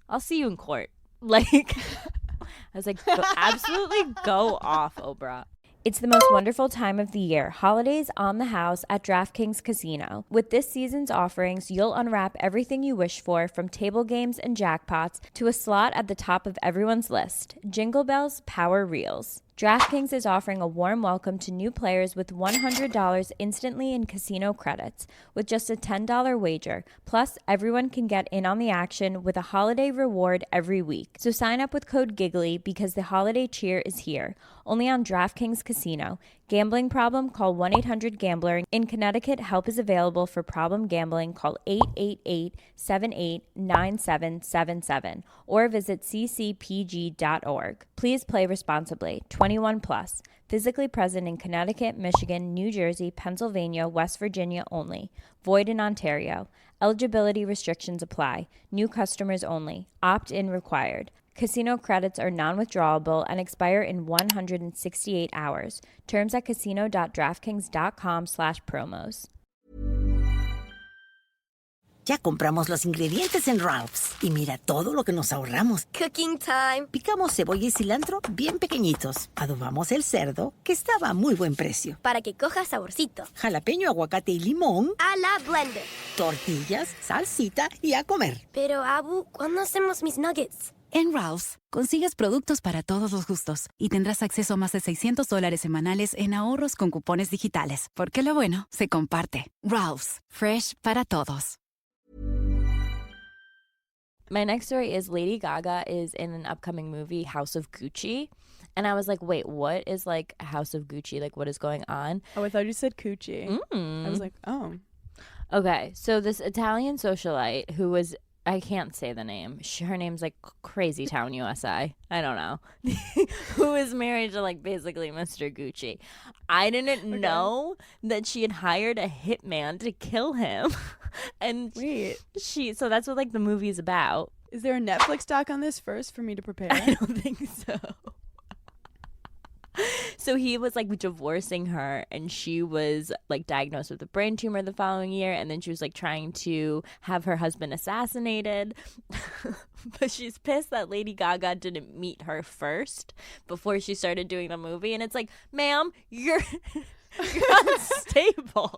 I'll see you in court. Like, I was like, absolutely go off, Oprah. It's the most wonderful time of the year, holidays on the house at DraftKings Casino. With this season's offerings, you'll unwrap everything you wish for, from table games and jackpots to a slot at the top of everyone's list, Jingle Bells Power Reels. DraftKings is offering a warm welcome to new players with $100 instantly in casino credits with just a $10 wager. Plus, everyone can get in on the action with a holiday reward every week. So sign up with code GIGGLY because the holiday cheer is here. Only on DraftKings Casino. Gambling problem? Call 1-800-GAMBLER. In Connecticut, help is available for problem gambling. Call 888-78-9777 or visit ccpg.org. Please play responsibly. 21 plus. Physically present in Connecticut, Michigan, New Jersey, Pennsylvania, West Virginia only. Void in Ontario. Eligibility restrictions apply. New customers only. Opt-in required. Casino credits are non-withdrawable and expire in 168 hours. Terms at casino.draftkings.com/promos. Ya compramos los ingredientes en Ralph's. Y mira todo lo que nos ahorramos. Cooking time. Picamos cebolla y cilantro bien pequeñitos. Adobamos el cerdo, que estaba a muy buen precio. Para que coja saborcito. Jalapeño, aguacate y limón. A la blender. Tortillas, salsita y a comer. Pero, Abu, ¿cuándo hacemos mis nuggets? En Ralph's, consigues productos para todos los gustos y tendrás acceso a más de $600 semanales en ahorros con cupones digitales. Porque lo bueno se comparte. Ralph's, fresh para todos. My next story is Lady Gaga is in an upcoming movie, House of Gucci. And I was like, wait, what is like House of Gucci? Like, what is going on? Oh, I thought you said coochie. I was like, oh. Okay, so this Italian socialite who was, I can't say the name. Her name's like Crazy Town USA. I don't know. Who is married to like basically Mr. Gucci. I didn't know that she had hired a hitman to kill him. And Wait. so that's what like the movie's about. Is there a Netflix doc on this first for me to prepare? I don't think so. So he was like divorcing her, and she was like diagnosed with a brain tumor the following year, and then she was like trying to have her husband assassinated. But she's pissed that Lady Gaga didn't meet her first before she started doing the movie, and it's like, ma'am, you're unstable.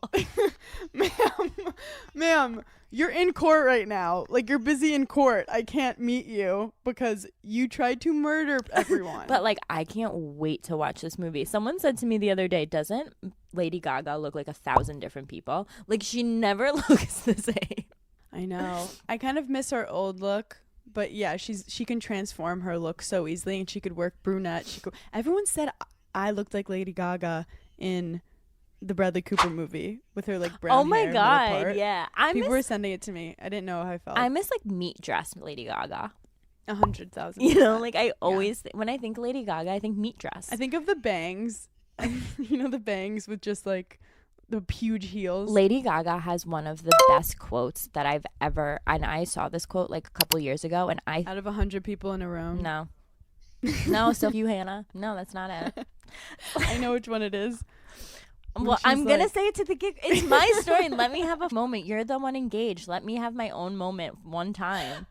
Ma'am, you're in court right now. Like, you're busy in court. I can't meet you because you tried to murder everyone. But like, I can't wait to watch this movie. Someone said to me the other day, doesn't Lady Gaga look like 1,000 different people? Like, she never looks the same. I know. I kind of miss her old look. But yeah, she can transform her look so easily, and she could work brunette. Everyone said I looked like Lady Gaga in the Bradley Cooper movie with her like brown Oh my hair, middle god, part. yeah. People were sending it to me. I didn't know how I felt. I miss like meat dress Lady Gaga. 100,000. You know, like I always when I think Lady Gaga, I think meat dress. I think of the bangs. You know, the bangs with just like the huge heels. Lady Gaga has one of the best quotes that I've ever, and I saw this quote like a couple years ago, and I out of 100 people in a room. No, so you, Hannah. No, that's not it. I know which one it is. Well, I'm gonna say it to the gig. It's my story. Let me have a moment. You're the one engaged. Let me have my own moment one time.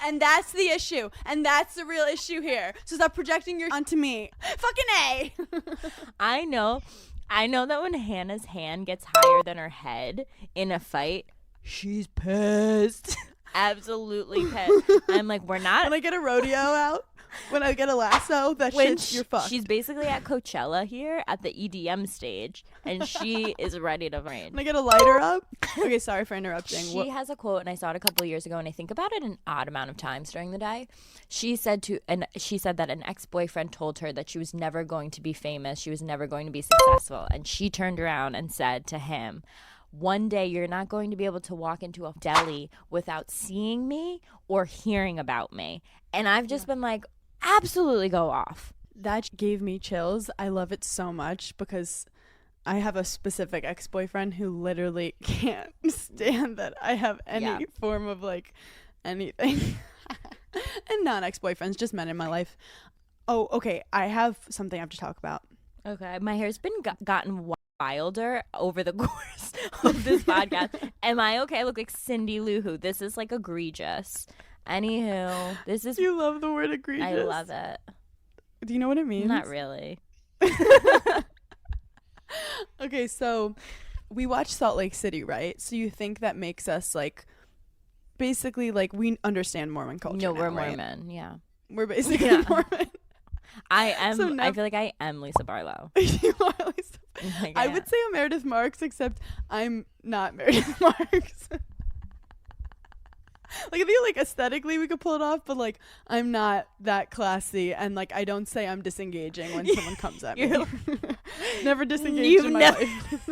And that's the issue. And that's the real issue here. So stop projecting your onto me. Fucking A. I know that when Hannah's hand gets higher than her head in a fight, she's pissed. Absolutely pissed. I'm like, we're not. When I get a rodeo out, when I get a lasso, you're fucked. She's basically at Coachella here at the EDM stage, and she is ready to rain. When I get a lighter up. Okay, sorry for interrupting. She has a quote, and I saw it a couple of years ago, and I think about it an odd amount of times during the day. She said that an ex-boyfriend told her that she was never going to be famous, she was never going to be successful, and she turned around and said to him, one day you're not going to be able to walk into a deli without seeing me or hearing about me. And I've just been like, absolutely go off. That gave me chills. I love it so much because I have a specific ex-boyfriend who literally can't stand that I have any form of like anything. And non-ex-boyfriends, just men in my life. Oh, okay. I have something I have to talk about. Okay. My hair's been gotten wilder over the course of this podcast. Am I okay? I look like Cindy Lou Who. This is like egregious. Anywho, this is. You love the word egregious. I love it. Do you know what it means? Not really. Okay, so we watch Salt Lake City, right? So you think that makes us like, basically like we understand Mormon culture. No, we're right? Mormon. Yeah, we're basically Mormon. I am. So I feel like I am Lisa Barlow. You are Lisa. Like, I would say I'm Meredith Marks, except I'm not Meredith Marks. Like, I think like aesthetically we could pull it off, but like I'm not that classy, and like I don't say I'm disengaging when someone comes at me. Never disengaged in my life.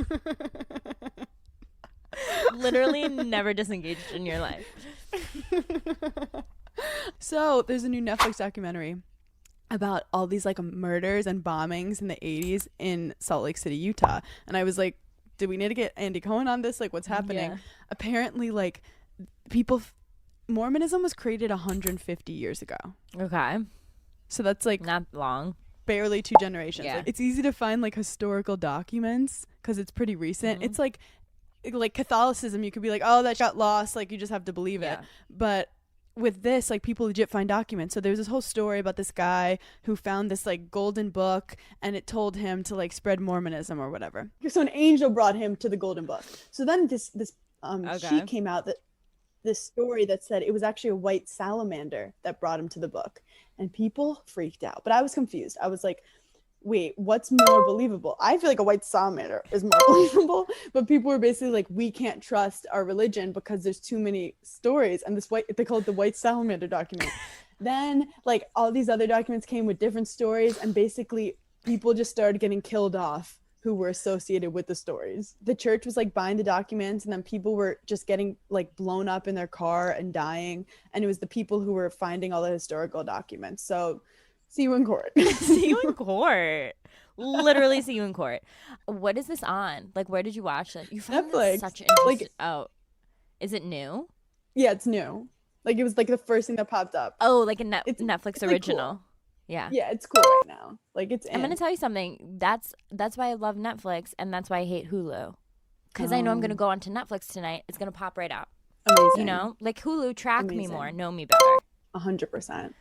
Literally never disengaged in your life. So there's a new Netflix documentary about all these like murders and bombings in the 80s in Salt Lake City, Utah. And I was like, do we need to get Andy Cohen on this? Like, what's happening? Yeah. Apparently, like, Mormonism was created 150 years ago. Okay. So that's like not long. Barely 2 generations. Yeah. Like, it's easy to find like historical documents because it's pretty recent. It's like like Catholicism, you could be like, oh, that got lost, like you just have to believe it. But with this, like, people legit find documents. So there's this whole story about this guy who found this like golden book, and it told him to like spread Mormonism or whatever. So an angel brought him to the golden book. So then this sheet came out, that this story that said it was actually a white salamander that brought him to the book, and people freaked out. But I was confused. I was like, wait, what's more believable? I feel like a white salamander is more believable, but people were basically like, we can't trust our religion because there's too many stories, and they call it the white salamander document. Then like all these other documents came with different stories, and basically people just started getting killed off who were associated with the stories. The church was like buying the documents, and then people were just getting like blown up in their car and dying, and it was the people who were finding all the historical documents. So see you in court. See you in court. Literally see you in court. What is this on? Like, where did you watch it? You found Netflix. Such interesting. Like, oh, is it new? Yeah, it's new. Like, it was like the first thing that popped up. Oh, like a Netflix it's original. Like, cool. Yeah. Yeah, it's cool right now. Like, it's. I'm gonna tell you something. That's why I love Netflix, and that's why I hate Hulu. Because I know I'm gonna go onto Netflix tonight. It's gonna pop right up. Amazing. You know, like Hulu, track me more, know me better. 100%.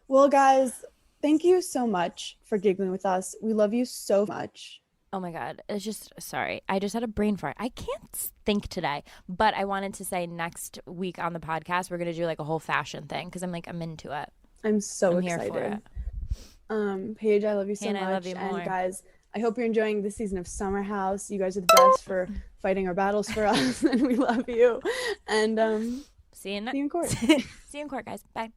Well, guys, thank you so much for giggling with us. We love you so much. Oh my God. It's just, sorry. I just had a brain fart. I can't think today. But I wanted to say next week on the podcast, we're going to do like a whole fashion thing because I'm into it. I'm so excited. Here for it. Paige, I love you so Hannah, much. I love you more. And guys, I hope you're enjoying this season of Summer House. You guys are the best for fighting our battles for us, and we love you. And see you in court. See you in court, guys. Bye.